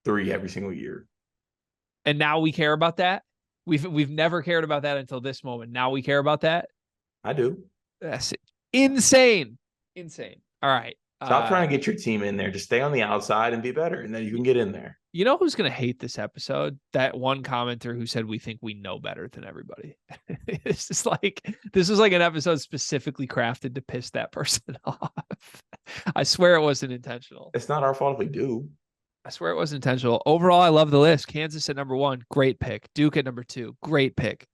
3 every single year. And now we care about that? We've never cared about that until this moment. Now we care about that? I do. That's insane. All right. Stop trying to get your team in there. Just stay on the outside and be better, and then you can get in there. You know who's going to hate this episode? That one commenter who said we think we know better than everybody. This is like an episode specifically crafted to piss that person off. I swear it wasn't intentional. It's not our fault if we do. I swear it wasn't intentional. Overall, I love the list. Kansas at number 1, great pick. Duke at number 2, great pick.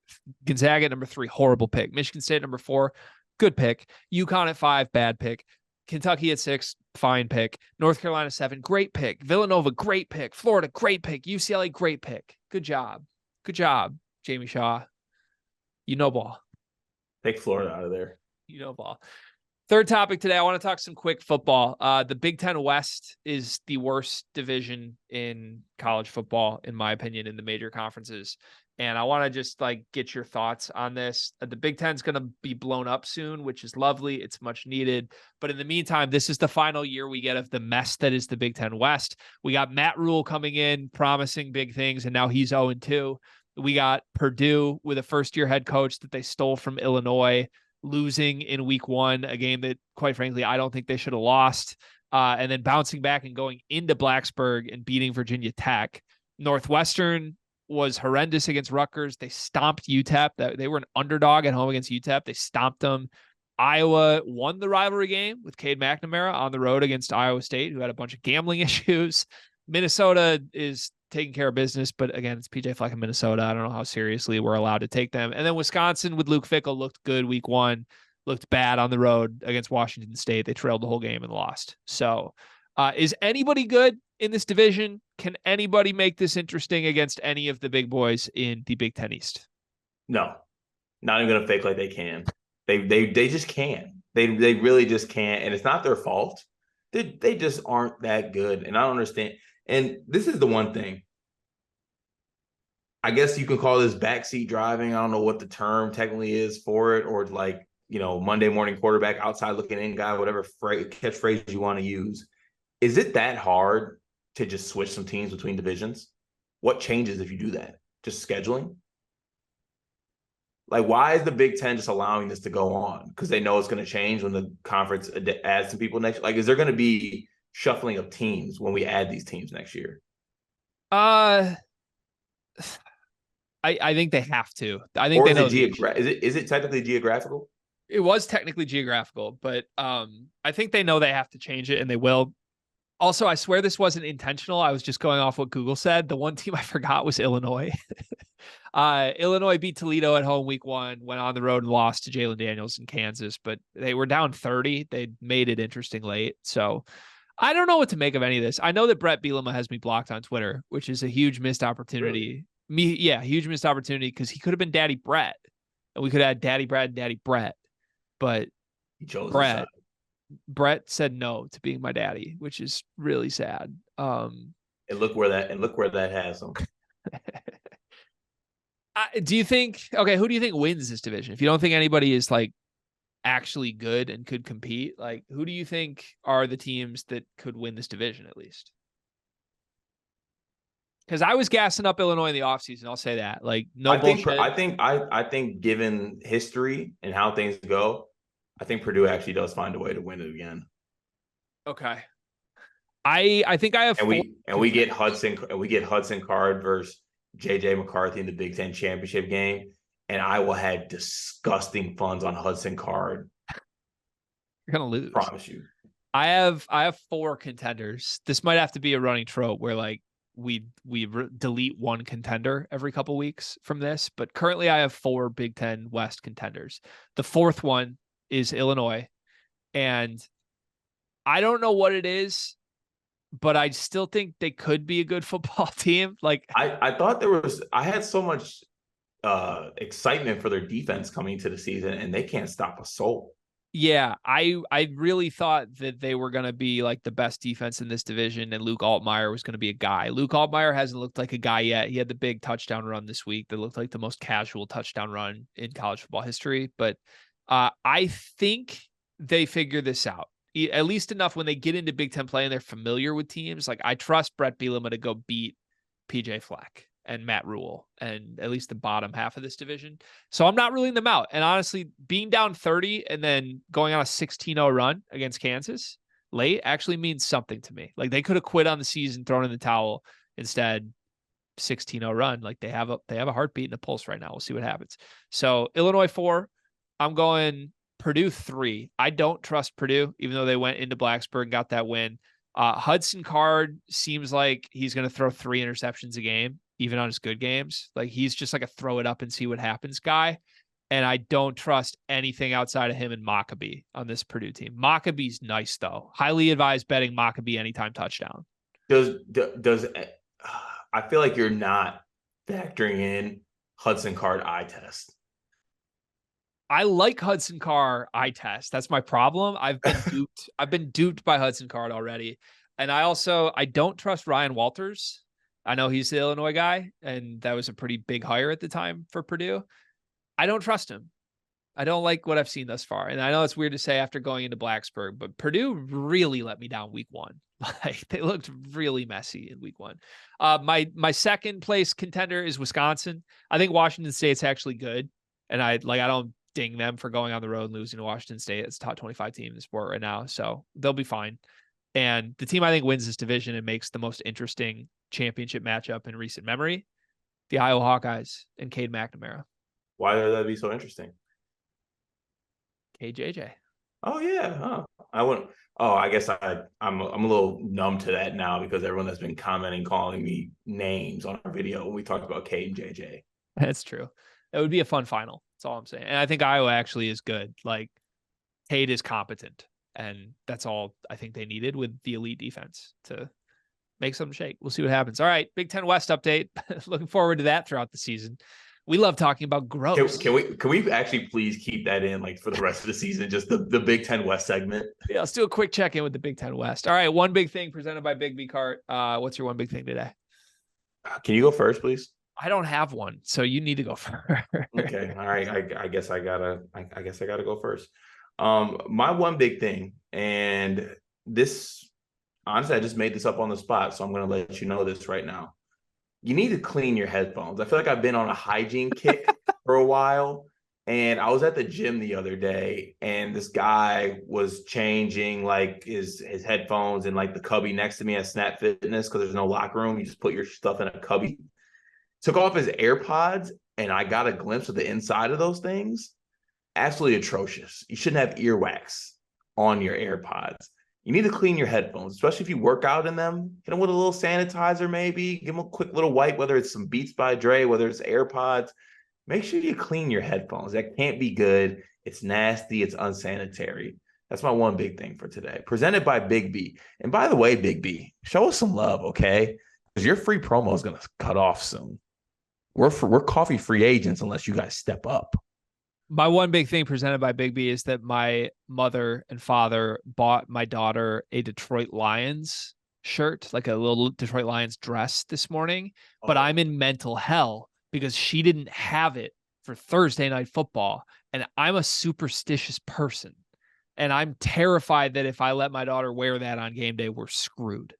Gonzaga at number 3, horrible pick. Michigan State at number 4, good pick. UConn at 5, bad pick. Kentucky at 6, fine pick. North Carolina 7, great pick. Villanova, great pick. Florida, great pick. UCLA, great pick. Good job, Jamie Shaw. You know ball. Take Florida out of there. You know ball. Third topic today, I want to talk some quick football. The Big Ten West is the worst division in college football, in my opinion, in the major conferences. And I want to just get your thoughts on this. The Big Ten's going to be blown up soon, which is lovely. It's much needed. But in the meantime, this is the final year we get of the mess that is the Big Ten West. We got Matt Rule coming in, promising big things, and now he's 0-2. We got Purdue with a first-year head coach that they stole from Illinois, losing in week 1, a game that, quite frankly, I don't think they should have lost, and then bouncing back and going into Blacksburg and beating Virginia Tech. Northwestern was horrendous against Rutgers. They stomped UTEP. They were an underdog at home against UTEP. They stomped them. Iowa won the rivalry game with Cade McNamara on the road against Iowa State, who had a bunch of gambling issues. Minnesota is taking care of business, but again, it's PJ Fleck in Minnesota. I don't know how seriously we're allowed to take them. And then Wisconsin with Luke Fickell looked good week 1, looked bad on the road against Washington State. They trailed the whole game and lost. So is anybody good in this division? Can anybody make this interesting against any of the big boys in the Big Ten East? No, not even going to fake like they can. They just can't. They really just can't. And it's not their fault. They just aren't that good. And I don't understand. And this is the one thing. I guess you can call this backseat driving. I don't know what the term technically is for it, or Monday morning quarterback, outside looking in guy, whatever catchphrase you want to use. Is it that hard to just switch some teams between divisions? What changes if you do that? Just scheduling? Why is the Big Ten just allowing this to go on? Because they know it's going to change when the conference adds some people next. Is there going to be shuffling of teams when we add these teams next year? I think they have to. I think or they know. Is it technically geographical? It was technically geographical, but I think they know they have to change it, and they will. Also, I swear this wasn't intentional. I was just going off what Google said. The one team I forgot was Illinois. Illinois beat Toledo at home week 1, went on the road and lost to Jalen Daniels in Kansas, but they were down 30. They made it interesting late. So I don't know what to make of any of this. I know that Brett Bielema has me blocked on Twitter, which is a huge missed opportunity. Really? Huge missed opportunity, because he could have been Daddy Brett, and we could have had Daddy Brad and Daddy Brett, but he chose Brett said no to being my daddy, which is really sad. And look where that has him. Who do you think wins this division? If you don't think anybody is actually good and could compete, who do you think are the teams that could win this division at least? Because I was gassing up Illinois in the offseason. I'll say that. Bullshit. I think given history and how things go, I think Purdue actually does find a way to win it again. Okay. I think I have we get Hudson Card versus JJ McCarthy in the Big Ten championship game, and I will have disgusting funds on Hudson Card. You're gonna lose. Promise you. I have 4 contenders. This might have to be a running trope where we delete one contender every couple weeks from this, but currently I have 4 Big Ten West contenders. The 4th one is Illinois, and I don't know what it is but I still think they could be a good football team. Like, I thought I had so much excitement for their defense coming to the season, and they can't stop a soul. yeah, I really thought that they were going to be like the best defense in this division, and Luke Altmaier was going to be a guy. Luke Altmaier hasn't looked like a guy yet. He had the big touchdown run this week that looked like the most casual touchdown run in college football history. But I think they figure this out, at least enough when they get into Big Ten play and they're familiar with teams. Like, I trust Brett Bielema to go beat PJ Fleck and Matt Rule and at least the bottom half of this division. So I'm not ruling them out. And honestly, being down 30 and then going on a 16-0 run against Kansas late actually means something to me. Like, they could have quit on the season, thrown in the towel. Instead, 16-0 run. Like, they have a heartbeat and a pulse right now. We'll see what happens. So Illinois 4, I'm going Purdue 3. I don't trust Purdue, even though they went into Blacksburg and got that win. Hudson Card seems like he's going to throw 3 interceptions a game, even on his good games. Like, he's just like a throw it up and see what happens guy. And I don't trust anything outside of him and Maccabee on this Purdue team. Maccabee's nice, though. Highly advised betting Maccabee anytime touchdown. Does I feel like you're not factoring in Hudson Card eye test. I like Hudson Card eye test. That's my problem. I've been duped. I've been duped by Hudson Card already. And I don't trust Ryan Walters. I know he's the Illinois guy, and that was a pretty big hire at the time for Purdue. I don't trust him. I don't like what I've seen thus far. And I know it's weird to say after going into Blacksburg, but Purdue really let me down week 1. Like, they looked really messy in week 1. My second place contender is Wisconsin. I think Washington State's actually good. And I don't ding them for going on the road and losing to Washington State. It's a top 25 team in the sport right now. So they'll be fine. And the team I think wins this division and makes the most interesting championship matchup in recent memory, the Iowa Hawkeyes and Cade McNamara. Why would that be so interesting? KJJ. Oh yeah. Huh. I wouldn't. Oh, I guess I'm a little numb to that now because everyone has been commenting, calling me names on our video when we talked about K and JJ. That's true. It would be a fun final. That's all I'm saying. And I think Iowa actually is good. Like, Cade is competent, and that's all I think they needed with the elite defense to make something shake. We'll see what happens. All right, Big Ten West update. Looking forward to that throughout the season. We love talking about gross. Can we actually please keep that in, like, for the rest of the season, just the Big Ten West segment? Yeah, let's do a quick check-in with the Big Ten West. All right, one big thing presented by Big B Cart. What's your one big thing today? Can you go first, please? I don't have one, so you need to go first. Okay, all right. I guess I gotta go first. My one big thing, and this, honestly, I just made this up on the spot, so I'm gonna let you know this right now. You need to clean your headphones. I feel like I've been on a hygiene kick for a while. And I was at the gym the other day, and this guy was changing like his headphones in like the cubby next to me at Snap Fitness because there's no locker room. You just put your stuff in a cubby. Took off his AirPods, and I got a glimpse of the inside of those things. Absolutely atrocious. You shouldn't have earwax on your AirPods. You need to clean your headphones, especially if you work out in them. Hit them with a little sanitizer, maybe. Give them a quick little wipe, whether it's some Beats by Dre, whether it's AirPods. Make sure you clean your headphones. That can't be good. It's nasty. It's unsanitary. That's my one big thing for today. Presented by Big B. And by the way, Big B, show us some love, okay? Because your free promo is going to cut off soon. We're coffee free agents unless you guys step up. My one big thing presented by Big B is that my mother and father bought my daughter a Detroit Lions shirt, like a little Detroit Lions dress this morning. But I'm in mental hell because she didn't have it for Thursday Night Football. And I'm a superstitious person. And I'm terrified that if I let my daughter wear that on game day, we're screwed.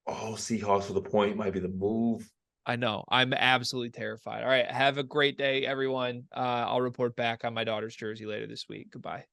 Oh, Seahawks for the point might be the move. I know. I'm absolutely terrified. All right. Have a great day, everyone. I'll report back on my daughter's jersey later this week. Goodbye.